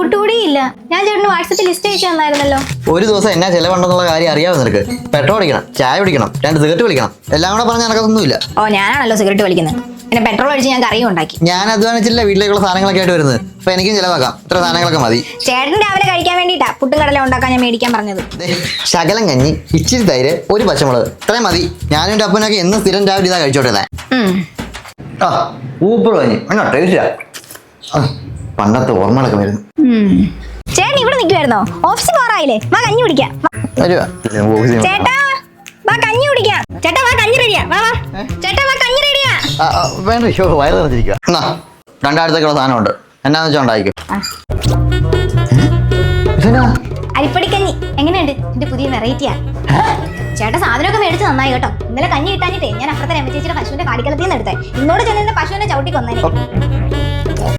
പുട്ടുകൂടിയില്ല. ഞാൻ ചേട്ടന് വാട്സപ്പിൽ ലിസ്റ്റ് അയച്ചു തന്നായിരുന്നല്ലോ. ഒരു ദിവസം എന്നാ ചെലവുണ്ടെന്നുള്ള കാര്യം അറിയാമോ നിനക്ക്? പെട്രോൾ അടിക്കണം, ചായ കുടിക്കണം, 2 സിഗരറ്റ് വലിക്കണം, എല്ലാം കൂടെ പറഞ്ഞാൽ നടക്കത്തൊന്നുമില്ല. ഓ, ഞാനാണല്ലോ സിഗരറ്റ് വലിക്കുന്നത്. പിന്നെ പെട്രോൾ അടിച്ച് ഞാൻ കറിയും ഉണ്ടാക്കി. ഞാൻ അധ്വാനിച്ചില്ല വീട്ടിലേക്കുള്ള സാധനങ്ങളൊക്കെ ആയിട്ട് വരുന്നത്. അപ്പൊ എനിക്കും ചെലവാക്കാം. ഇത്ര സാധനങ്ങളൊക്കെ മതി. ചേട്ടൻ രാവിലെ കഴിക്കാൻ വേണ്ടിട്ടാ പുട്ടും കടല ഉണ്ടാക്കാൻ ഞാൻ മേടിക്കാൻ പറഞ്ഞത്. ശകലം കഞ്ഞി, ഇച്ചിരി തൈര്, ഒരു പച്ചമുളക്, ഇത്രയും മതി. ഞാനും എൻ്റെ അപ്പനൊക്കെ എന്നും സ്ഥിരം രാവിലെ ഇതാ കഴിച്ചോട്ടെ. ആ ഊപ്പർ കഞ്ഞി എന്നാ ടേസ്റ്റാ. പണ്ടത്തെ ഓർമ്മകളൊക്കെ വരുന്നു. ചേട്ടൻ ഇവിടെ നിൽക്കുമായിരുന്നോ? ഓഫീസിൽ പോറായില്ലേ? വാ കഞ്ഞി കുടിക്കാം. ചേട്ടാ വാ കഞ്ഞി കുടിക്കാം. ചേട്ടാ വാ കഞ്ഞി റെഡിയാ. വാ വാ ചേട്ടാ വാ കഞ്ഞി റെഡിയാ. വേണ്ട, വയറ് നിറഞ്ഞിരിക്കുക. എന്നാ രണ്ടായിരത്തേക്കുള്ള സാധനമുണ്ട്, എന്നാന്ന് വെച്ചാൽ ഉണ്ടായിരിക്കും. അരിപ്പൊടിക്കഞ്ഞി എങ്ങനെയുണ്ട്? എന്റെ പുതിയ വെറൈറ്റിയാ. ചേട്ടാ സാധനമൊക്കെ മേടിച്ച് നന്നായി കേട്ടോ. ഇന്നലെ കഞ്ഞി കിട്ടാഞ്ഞിട്ടേ ഞാൻ അപ്പുറത്തെ രമ ചേച്ചിയുടെ പശുവിന്റെ കാടിക്കലത്തിൽ നിന്ന് എടുത്തേ. ഇന്നോട് ചെന്ന് പശുവിനെ ചവിട്ടി കൊന്നേ.